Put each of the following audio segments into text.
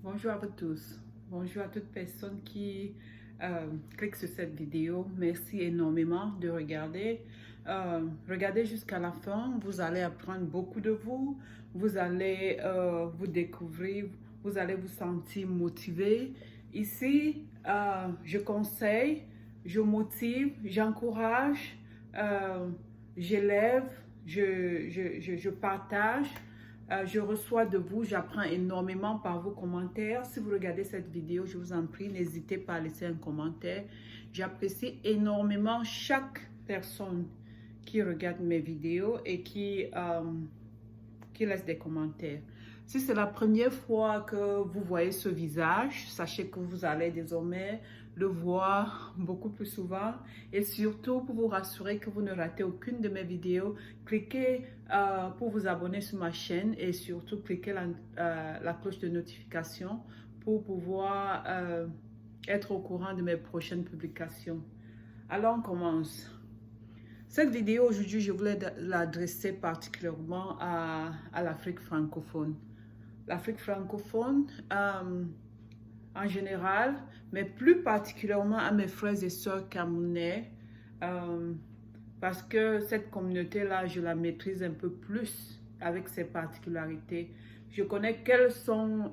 Bonjour à vous tous. Bonjour à toute personne qui clique sur cette vidéo. Merci énormément de regarder. Regardez jusqu'à la fin. Vous allez apprendre beaucoup de vous. Vous allez vous découvrir. Vous allez vous sentir motivé. Ici, je conseille, je motive, j'encourage, j'élève, je partage. Je reçois de vous, j'apprends énormément par vos commentaires. Si vous regardez cette vidéo, je vous en prie, n'hésitez pas à laisser un commentaire. J'apprécie énormément chaque personne qui regarde mes vidéos et qui laisse des commentaires. Si c'est la première fois que vous voyez ce visage, sachez que vous allez désormais le voir beaucoup plus souvent. Et surtout, pour vous rassurer que vous ne ratez aucune de mes vidéos, cliquez pour vous abonner sur ma chaîne et surtout cliquez la cloche de notification pour pouvoir être au courant de mes prochaines publications. Alors, on commence. Cette vidéo aujourd'hui, je voulais l'adresser particulièrement à l'Afrique francophone. L'Afrique francophone en général, mais plus particulièrement à mes frères et sœurs camerounais, parce que cette communauté-là, je la maîtrise un peu plus avec ses particularités. Je connais quels sont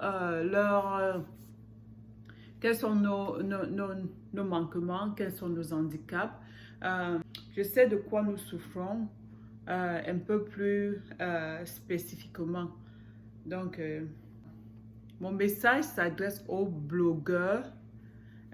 quels sont nos manquements, quels sont nos handicaps. Je sais de quoi nous souffrons un peu plus spécifiquement. Donc, mon message s'adresse aux blogueurs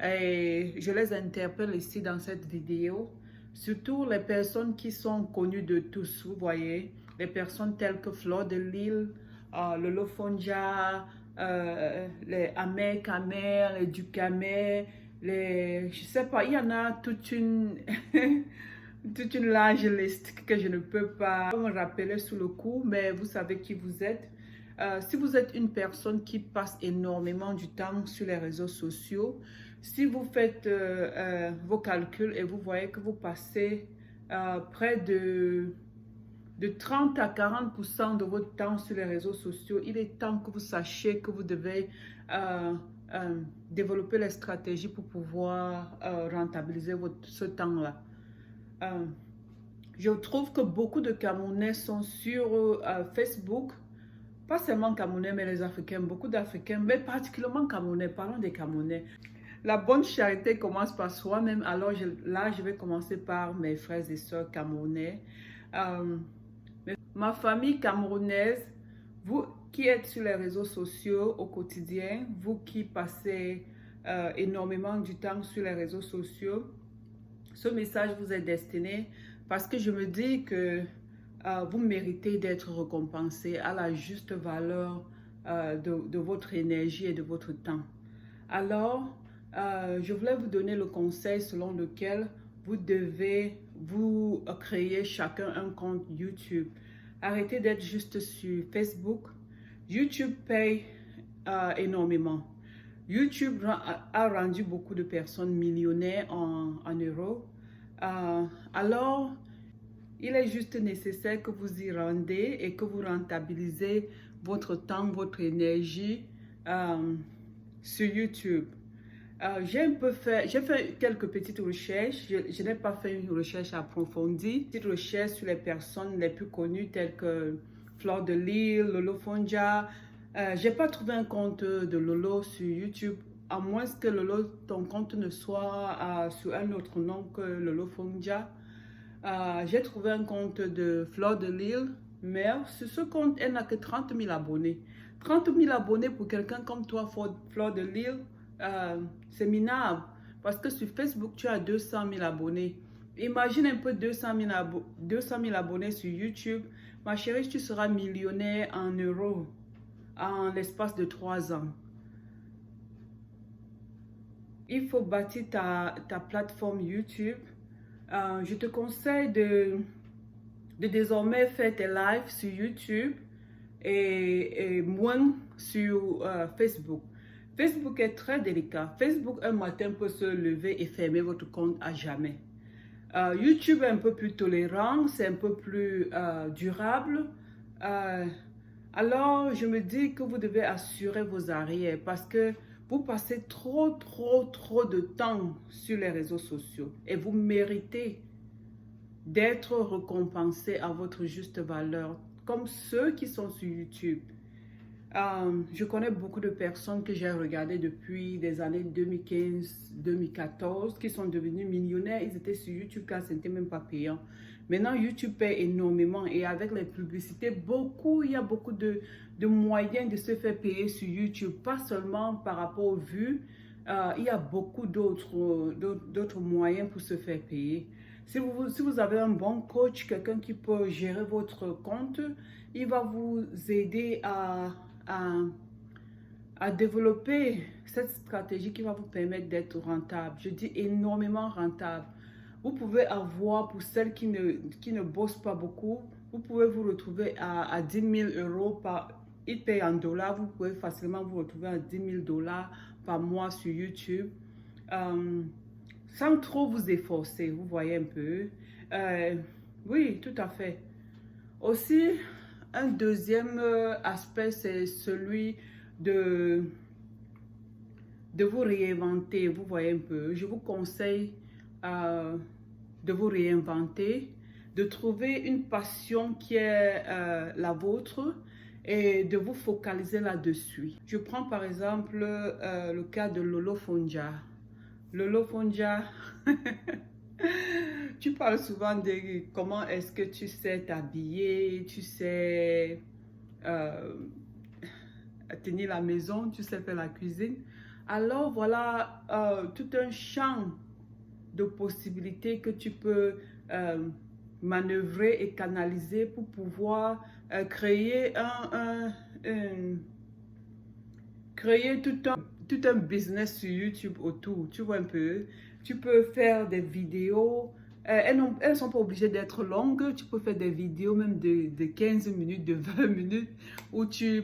et je les interpelle ici dans cette vidéo. Surtout les personnes qui sont connues de tous, vous voyez, les personnes telles que Fleur de Lille, Lolo Fonja, les Amer Kamer, les Dukamer, je sais pas, il y en a toute une, toute une large liste que je ne peux pas me rappeler sous le coup, mais vous savez qui vous êtes. Si vous êtes une personne qui passe énormément du temps sur les réseaux sociaux, si vous faites vos calculs et vous voyez que vous passez près de 30 à 40% de votre temps sur les réseaux sociaux, il est temps que vous sachiez que vous devez développer les stratégies pour pouvoir rentabiliser ce temps-là. Je trouve que beaucoup de Camerounais sont sur Facebook, pas seulement Camerounais, mais les Africains, beaucoup d'Africains, mais particulièrement Camerounais, parlons des Camerounais. La bonne charité commence par soi-même, alors là, je vais commencer par mes frères et sœurs camerounais. Ma famille camerounaise, vous qui êtes sur les réseaux sociaux au quotidien, vous qui passez énormément du temps sur les réseaux sociaux, ce message vous est destiné parce que je me dis que vous méritez d'être récompensé à la juste valeur de votre énergie et de votre temps. Alors, je voulais vous donner le conseil selon lequel vous devez vous créer chacun un compte YouTube. Arrêtez d'être juste sur Facebook. YouTube paye énormément. YouTube a rendu beaucoup de personnes millionnaires en euros. Alors, il est juste nécessaire que vous y rendez et que vous rentabilisez votre temps, votre énergie sur YouTube. J'ai fait quelques petites recherches. Je n'ai pas fait une recherche approfondie. Petite recherche sur les personnes les plus connues telles que Fleur de Lille, Lolo Fonja. J'ai pas trouvé un compte de Lolo sur YouTube, à moins que Lolo, ton compte ne soit sur un autre nom que Lolo Fonja. J'ai trouvé un compte de Fleur de Lille, mais sur ce compte, elle n'a que 30 000 abonnés. 30 000 abonnés pour quelqu'un comme toi, Fleur de Lille, c'est minable. Parce que sur Facebook, tu as 200 000 abonnés. Imagine un peu 200 000 abonnés sur YouTube. Ma chérie, tu seras millionnaire en euros en l'espace de 3 ans. Il faut bâtir ta plateforme YouTube. Je te conseille de désormais faire tes lives sur YouTube et moins sur Facebook. Facebook est très délicat. Facebook, un matin, peut se lever et fermer votre compte à jamais. YouTube est un peu plus tolérant, c'est un peu plus durable. Alors, je me dis que vous devez assurer vos arrières parce que vous passez trop de temps sur les réseaux sociaux et vous méritez d'être récompensé à votre juste valeur, comme ceux qui sont sur YouTube. Je connais beaucoup de personnes que j'ai regardées depuis des années 2015-2014 qui sont devenus millionnaires. Ils étaient sur YouTube quand ce n'était même pas payant. Maintenant, YouTube paie énormément et avec les publicités, il y a beaucoup de moyens de se faire payer sur YouTube, pas seulement par rapport aux vues. Il y a beaucoup d'autres moyens pour se faire payer. Si vous avez un bon coach, quelqu'un qui peut gérer votre compte, il va vous aider à développer cette stratégie qui va vous permettre d'être rentable. Je dis énormément rentable. Vous pouvez avoir, pour celles qui ne bossent pas beaucoup, vous pouvez vous retrouver à 10 000 euros ils payent en dollars, vous pouvez facilement vous retrouver à 10 000 dollars par mois sur YouTube. Sans trop vous efforcer, vous voyez un peu. Oui, tout à fait. Aussi, un deuxième aspect, c'est celui de vous réinventer, vous voyez un peu. Je vous conseille de vous réinventer, de trouver une passion qui est la vôtre et de vous focaliser là-dessus. Je prends par exemple le cas de Lolo Fonja. Lolo Fonja, tu parles souvent de comment est-ce que tu sais t'habiller, tu sais tenir la maison, tu sais faire la cuisine. Alors voilà tout un champ de possibilités que tu peux manœuvrer et canaliser pour pouvoir créer créer tout un business sur YouTube autour, tu vois un peu. Tu peux faire des vidéos, elles ne sont pas obligées d'être longues, tu peux faire des vidéos même de 15 minutes, de 20 minutes, où tu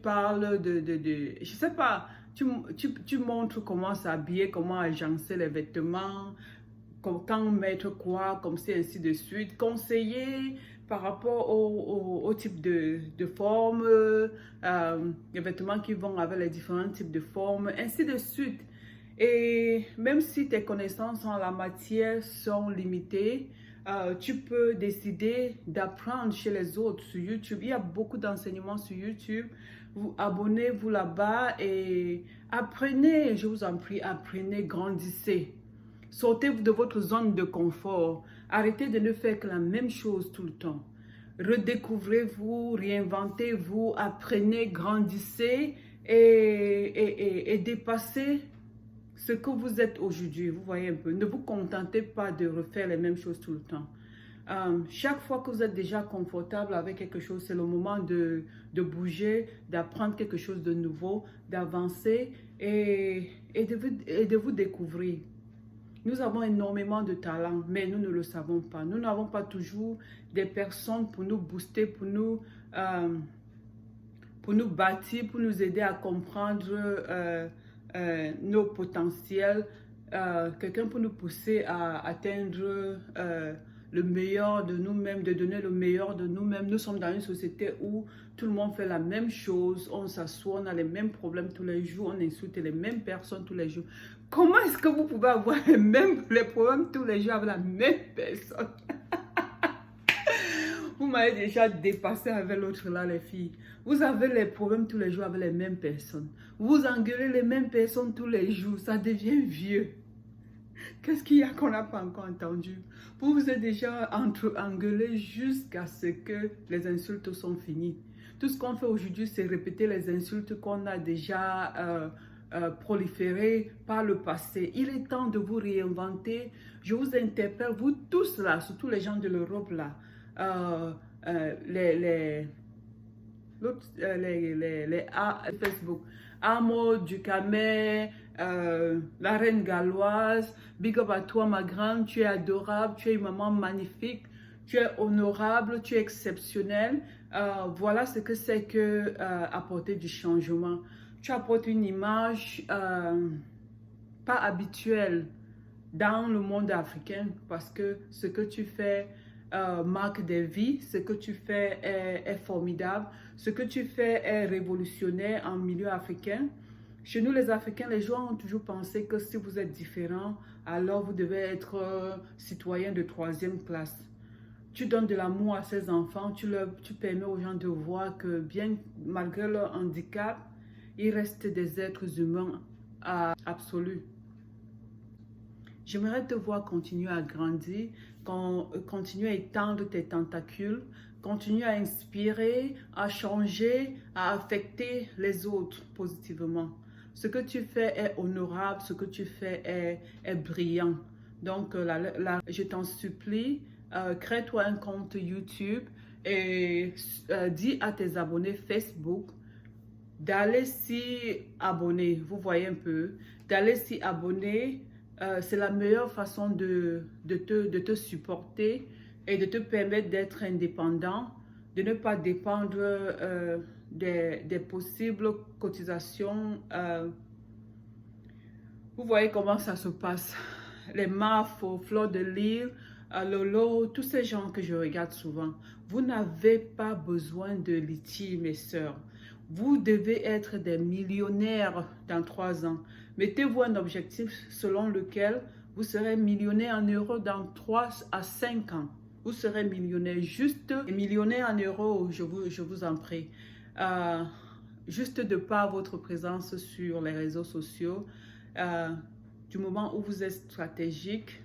parles je sais pas, tu montres comment s'habiller, comment agencer les vêtements, quand mettre quoi, comme c'est ainsi de suite, conseiller par rapport au type de forme, les vêtements qui vont avec les différents types de formes, ainsi de suite. Et même si tes connaissances en la matière sont limitées, tu peux décider d'apprendre chez les autres sur YouTube. Il y a beaucoup d'enseignements sur YouTube. Abonnez-vous là-bas et apprenez, je vous en prie, apprenez, grandissez. Sortez de votre zone de confort. Arrêtez de ne faire que la même chose tout le temps. Redécouvrez-vous, réinventez-vous, apprenez, grandissez et dépassez ce que vous êtes aujourd'hui. Vous voyez un peu. Ne vous contentez pas de refaire les mêmes choses tout le temps. Chaque fois que vous êtes déjà confortable avec quelque chose, c'est le moment de bouger, d'apprendre quelque chose de nouveau, d'avancer et de vous découvrir. Nous avons énormément de talent, mais nous ne le savons pas. Nous n'avons pas toujours des personnes pour nous booster, pour nous bâtir, pour nous aider à comprendre nos potentiels. Quelqu'un pour nous pousser à atteindre le meilleur de nous-mêmes, de donner le meilleur de nous-mêmes. Nous sommes dans une société où tout le monde fait la même chose, on s'assoit, on a les mêmes problèmes tous les jours, on insulte les mêmes personnes tous les jours. Comment est-ce que vous pouvez avoir les problèmes tous les jours avec la même personne? Vous m'avez déjà dépassé avec l'autre là, les filles. Vous avez les problèmes tous les jours avec les mêmes personnes. Vous engueulez les mêmes personnes tous les jours. Ça devient vieux. Qu'est-ce qu'il y a qu'on n'a pas encore entendu? Vous vous êtes déjà engueulé jusqu'à ce que les insultes sont finies. Tout ce qu'on fait aujourd'hui, c'est répéter les insultes qu'on a déjà proliférées par le passé. Il est temps de vous réinventer. Je vous interpelle, vous tous là, surtout les gens de l'Europe là, Facebook, Amo, Ducamel, la reine galloise, big up à toi ma grande, tu es adorable, tu es une maman magnifique, tu es honorable, tu es exceptionnelle. Voilà ce que c'est que apporter du changement. Tu apportes une image pas habituelle dans le monde africain parce que ce que tu fais marque des vies. Ce que tu fais est formidable. Ce que tu fais est révolutionnaire en milieu africain. Chez nous, les Africains, les gens ont toujours pensé que si vous êtes différent, alors vous devez être citoyen de troisième classe. Tu donnes de l'amour à ces enfants, tu permets aux gens de voir que bien malgré leur handicap, ils restent des êtres humains absolus. J'aimerais te voir continuer à grandir, continuer à étendre tes tentacules, continuer à inspirer, à changer, à affecter les autres positivement. Ce que tu fais est honorable, ce que tu fais est brillant. Donc, je t'en supplie, crée-toi un compte YouTube et dis à tes abonnés Facebook d'aller s'y abonner. Vous voyez un peu, d'aller s'y abonner. C'est la meilleure façon de te supporter et de te permettre d'être indépendant, de ne pas dépendre des possibles cotisations. Vous voyez comment ça se passe. Les MAF, Fleur de Lys, Lolo, tous ces gens que je regarde souvent. Vous n'avez pas besoin de litiges, mes sœurs. Vous devez être des millionnaires dans 3 ans. Mettez-vous un objectif selon lequel vous serez millionnaire en euros dans 3 à 5 ans. Vous serez millionnaire, juste millionnaire en euros, je vous en prie. Juste de par votre présence sur les réseaux sociaux, du moment où vous êtes stratégique,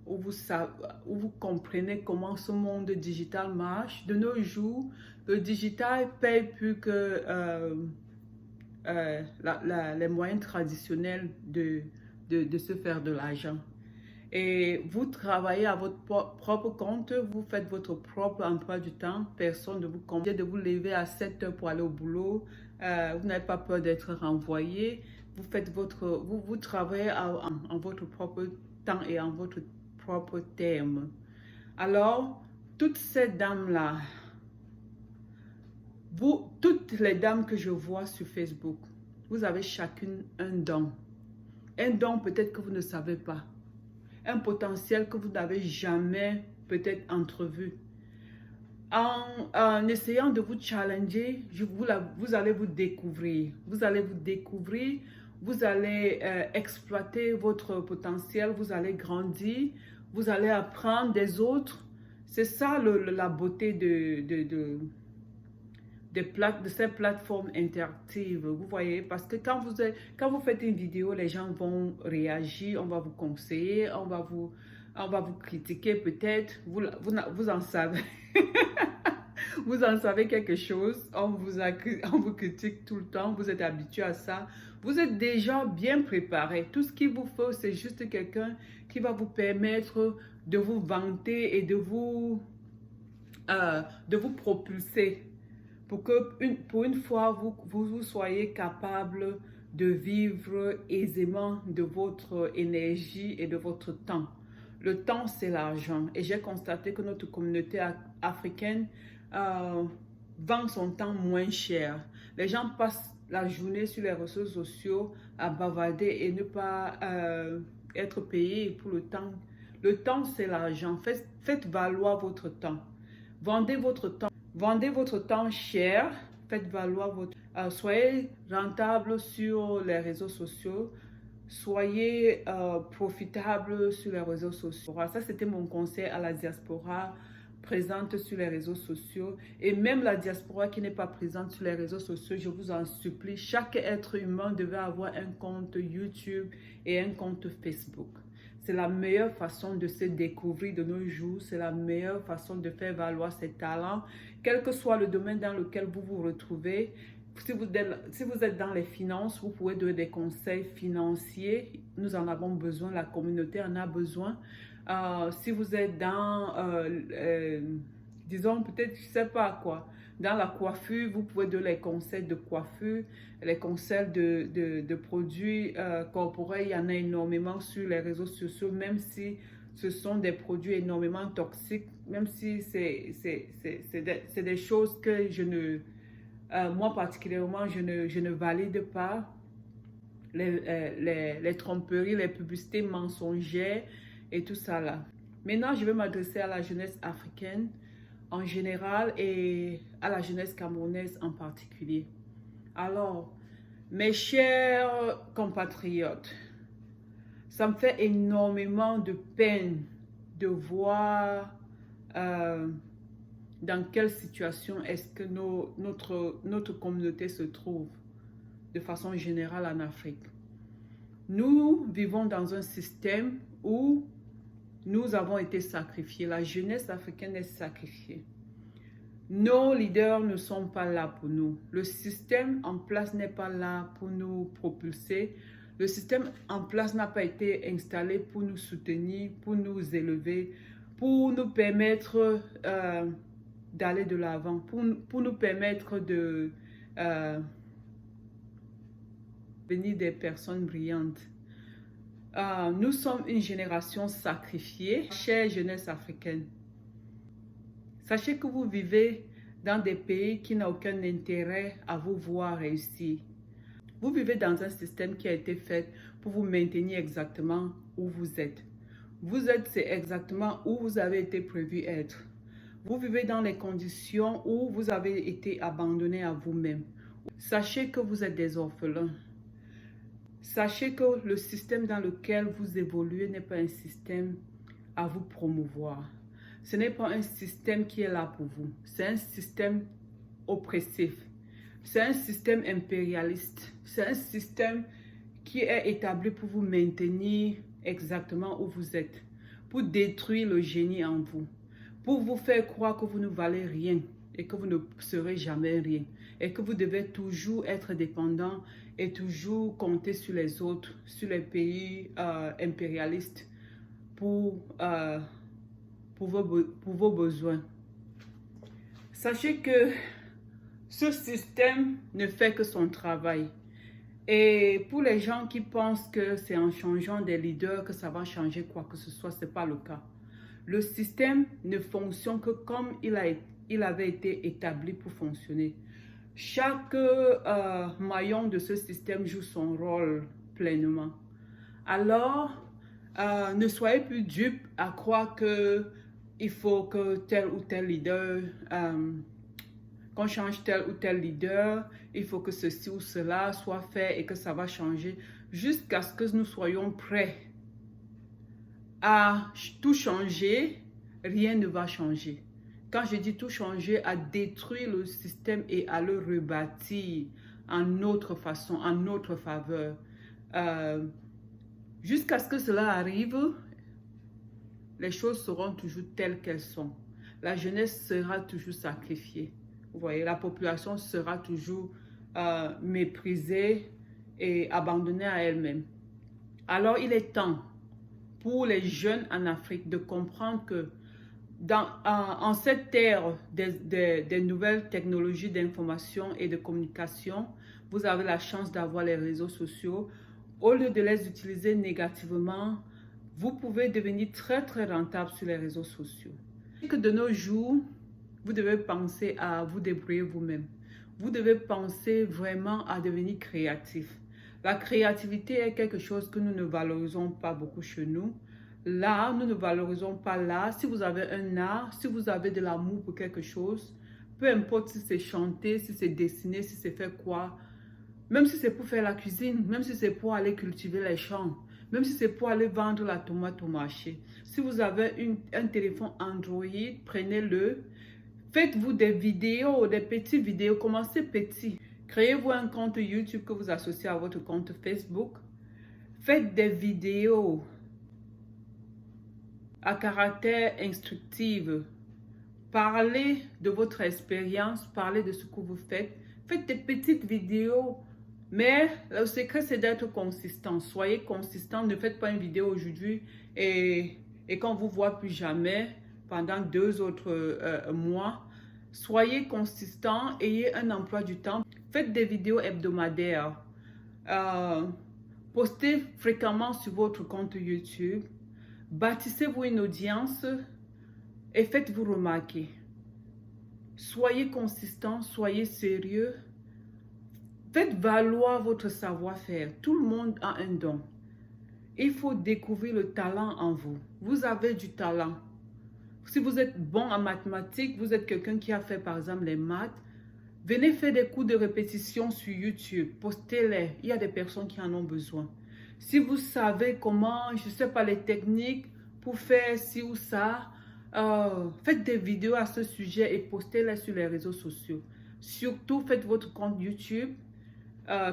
où vous comprenez comment ce monde digital marche. De nos jours, le digital paye plus que les moyens traditionnels de se faire de l'argent. Et vous travaillez à votre propre compte, vous faites votre propre emploi du temps, personne ne vous convient de vous lever à 7 heures pour aller au boulot, vous n'avez pas peur d'être renvoyé, vous travaillez en votre propre temps et en votre propre terme. Alors, toutes ces dames-là, toutes les dames que je vois sur Facebook, vous avez chacune un don. Un don peut-être que vous ne savez pas. Un potentiel que vous n'avez jamais peut-être entrevu. En essayant de vous challenger, vous allez vous découvrir. Vous allez vous découvrir, vous allez exploiter votre potentiel, vous allez grandir, vous allez apprendre des autres. C'est ça la beauté de ces plateformes interactives, vous voyez, parce que quand vous faites une vidéo, les gens vont réagir, on va vous conseiller, on va vous critiquer peut-être, vous en savez, vous en savez quelque chose, on vous critique tout le temps, vous êtes habitué à ça, vous êtes déjà bien préparé, tout ce qu'il vous faut, c'est juste quelqu'un qui va vous permettre de vous vanter et de vous propulser. Pour une fois, vous soyez capable de vivre aisément de votre énergie et de votre temps. Le temps, c'est l'argent. Et j'ai constaté que notre communauté africaine vend son temps moins cher. Les gens passent la journée sur les réseaux sociaux à bavarder et ne pas être payés pour le temps. Le temps, c'est l'argent. Faites valoir votre temps. Vendez votre temps. Vendez votre temps cher, faites valoir soyez rentable sur les réseaux sociaux, soyez profitable sur les réseaux sociaux. Ça, c'était mon conseil à la diaspora présente sur les réseaux sociaux. Et même la diaspora qui n'est pas présente sur les réseaux sociaux, je vous en supplie, chaque être humain devait avoir un compte YouTube et un compte Facebook. C'est la meilleure façon de se découvrir de nos jours. C'est la meilleure façon de faire valoir ses talents. Quel que soit le domaine dans lequel vous vous retrouvez, si vous êtes dans les finances, vous pouvez donner des conseils financiers. Nous en avons besoin, la communauté en a besoin. Si vous êtes dans, disons peut-être, je ne sais pas quoi, dans la coiffure, vous pouvez donner les conseils de coiffure, les conseils de produits corporels. Il y en a énormément sur les réseaux sociaux, même si ce sont des produits énormément toxiques, même si c'est des choses que moi particulièrement, je ne valide pas. Les tromperies, les publicités mensongères et tout ça là. Maintenant, je vais m'adresser à la jeunesse africaine en général et à la jeunesse camerounaise en particulier. Alors, mes chers compatriotes, ça me fait énormément de peine de voir dans quelle situation est-ce que notre communauté se trouve de façon générale en Afrique. Nous vivons dans un système où nous avons été sacrifiés. La jeunesse africaine est sacrifiée. Nos leaders ne sont pas là pour nous. Le système en place n'est pas là pour nous propulser. Le système en place n'a pas été installé pour nous soutenir, pour nous élever, pour nous permettre d'aller de l'avant, pour nous permettre de devenir des personnes brillantes. Nous sommes une génération sacrifiée, chère jeunesse africaine. Sachez que vous vivez dans des pays qui n'ont aucun intérêt à vous voir réussir. Vous vivez dans un système qui a été fait pour vous maintenir exactement où vous êtes. Vous êtes, c'est exactement où vous avez été prévu être. Vous vivez dans les conditions où vous avez été abandonné à vous-même. Sachez que vous êtes des orphelins. Sachez que le système dans lequel vous évoluez n'est pas un système à vous promouvoir. Ce n'est pas un système qui est là pour vous. C'est un système oppressif. C'est un système impérialiste. C'est un système qui est établi pour vous maintenir exactement où vous êtes, pour détruire le génie en vous, pour vous faire croire que vous ne valez rien et que vous ne serez jamais rien et que vous devez toujours être dépendant et toujours compter sur les autres, sur les pays impérialistes pour vos besoins. Sachez que ce système ne fait que son travail. Et pour les gens qui pensent que c'est en changeant des leaders que ça va changer quoi que ce soit, ce n'est pas le cas. Le système ne fonctionne que comme il avait été établi pour fonctionner. Chaque maillon de ce système joue son rôle pleinement. Alors, ne soyez plus dupes à croire qu'il faut que tel ou tel leader, qu'on change tel ou tel leader, il faut que ceci ou cela soit fait et que ça va changer jusqu'à ce que nous soyons prêts à tout changer. Rien ne va changer. Quand je dis tout changer, à détruire le système et à le rebâtir en notre façon, en notre faveur. Jusqu'à ce que cela arrive, les choses seront toujours telles qu'elles sont. La jeunesse sera toujours sacrifiée. Vous voyez, la population sera toujours méprisée et abandonnée à elle-même. Alors, il est temps pour les jeunes en Afrique de comprendre que en cette ère des nouvelles technologies d'information et de communication, vous avez la chance d'avoir les réseaux sociaux. Au lieu de les utiliser négativement, vous pouvez devenir très très rentable sur les réseaux sociaux. Que de nos jours, vous devez penser à vous débrouiller vous-même. Vous devez penser vraiment à devenir créatif. La créativité est quelque chose que nous ne valorisons pas beaucoup chez nous. Là, nous ne valorisons pas l'art. Si vous avez un art, si vous avez de l'amour pour quelque chose, peu importe si c'est chanter, si c'est dessiner, si c'est faire quoi, même si c'est pour faire la cuisine, même si c'est pour aller cultiver les champs, même si c'est pour aller vendre la tomate au marché. Si vous avez un téléphone Android, prenez-le. Faites-vous des vidéos, des petites vidéos. Commencez petit. Créez-vous un compte YouTube que vous associez à votre compte Facebook. Faites des vidéos à caractère instructif. Parlez de votre expérience, parlez de ce que vous faites. Faites des petites vidéos. Mais le secret, c'est d'être consistant. Soyez consistant. Ne faites pas une vidéo aujourd'hui et qu'on ne vous voit plus jamais pendant 2 autres mois. Soyez consistant. Ayez un emploi du temps. Faites des vidéos hebdomadaires. Postez fréquemment sur votre compte YouTube. Bâtissez-vous une audience et faites-vous remarquer. Soyez consistant. Soyez sérieux. Faites valoir votre savoir-faire. Tout le monde a un don. il faut découvrir le talent en vous. Vous avez du talent. Si vous êtes bon en mathématiques, vous êtes quelqu'un qui a fait par exemple les maths, venez faire des cours de répétition sur YouTube, postez-les. Il y a des personnes qui en ont besoin. Si vous savez comment, je ne sais pas, les techniques pour faire ci ou ça, faites des vidéos à ce sujet et postez-les sur les réseaux sociaux. Surtout, faites votre compte YouTube.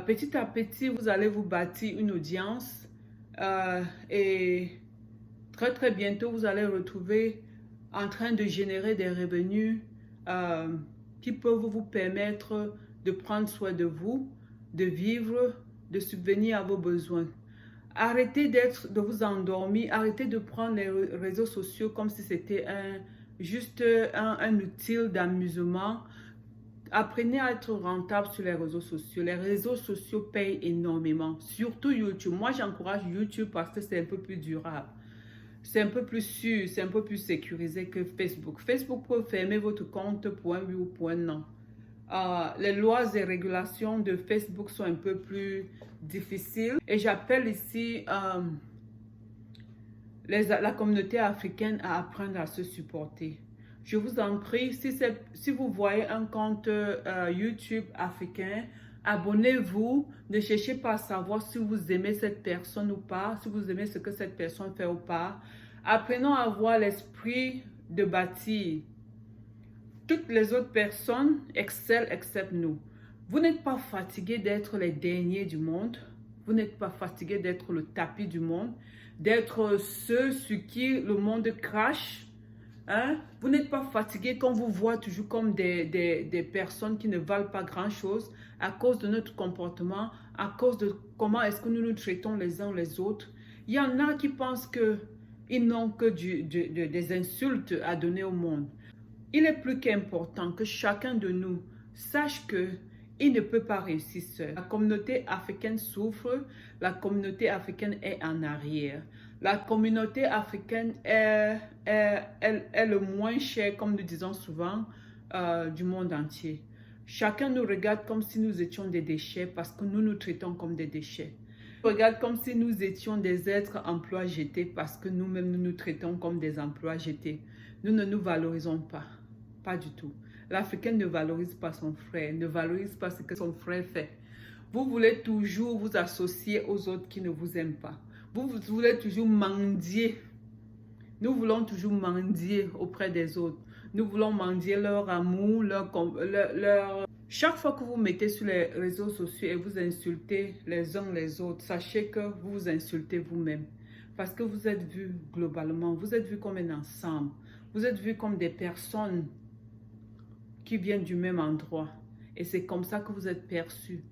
Petit à petit, vous allez vous bâtir une audience et très bientôt, vous allez retrouver en train de générer des revenus qui peuvent vous permettre de prendre soin de vous, de vivre, de subvenir à vos besoins. Arrêtez de vous endormir, arrêtez de prendre les réseaux sociaux comme si c'était juste un outil d'amusement. Apprenez à être rentable sur les réseaux sociaux. Les réseaux sociaux payent énormément, surtout YouTube. Moi, j'encourage YouTube parce que c'est un peu plus durable. C'est un peu plus sûr, c'est un peu plus sécurisé que Facebook. Facebook peut fermer votre compte pour un oui ou pour un non. Les lois et régulations de Facebook sont un peu plus difficiles. Et j'appelle ici la communauté africaine à apprendre à se supporter. Je vous en prie, si vous voyez un compte YouTube africain, abonnez-vous. Ne cherchez pas à savoir si vous aimez cette personne ou pas, si vous aimez ce que cette personne fait ou pas. Apprenons à avoir l'esprit de bâtir. Toutes les autres personnes excellent except nous. Vous n'êtes pas fatigué d'être les derniers du monde. Vous n'êtes pas fatigué d'être le tapis du monde, d'être ceux sur qui le monde crache. Hein? Vous n'êtes pas fatigué qu'on vous voit toujours comme des personnes qui ne valent pas grand-chose à cause de notre comportement, à cause de comment est-ce que nous nous traitons les uns les autres. Il y en a qui pensent qu'ils n'ont que des insultes à donner au monde. Il est plus qu'important que chacun de nous sache qu'il ne peut pas réussir seul. La communauté africaine souffre, la communauté africaine est en arrière. La communauté africaine est le moins cher, comme nous disons souvent, du monde entier. Chacun nous regarde comme si nous étions des déchets parce que nous nous traitons comme des déchets. On regarde comme si nous étions des êtres emplois jetés parce que nous-mêmes nous nous traitons comme des emplois jetés. Nous ne nous valorisons pas. Pas du tout. L'Africain ne valorise pas son frère, ne valorise pas ce que son frère fait. Vous voulez toujours vous associer aux autres qui ne vous aiment pas. Vous voulez toujours mendier. Nous voulons toujours mendier auprès des autres. Nous voulons mendier leur amour, leur... Chaque fois que vous mettez sur les réseaux sociaux et vous insultez les uns les autres, sachez que vous vous insultez vous-même. Parce que vous êtes vus globalement, vous êtes vus comme un ensemble. Vous êtes vus comme des personnes qui viennent du même endroit. Et c'est comme ça que vous êtes perçus.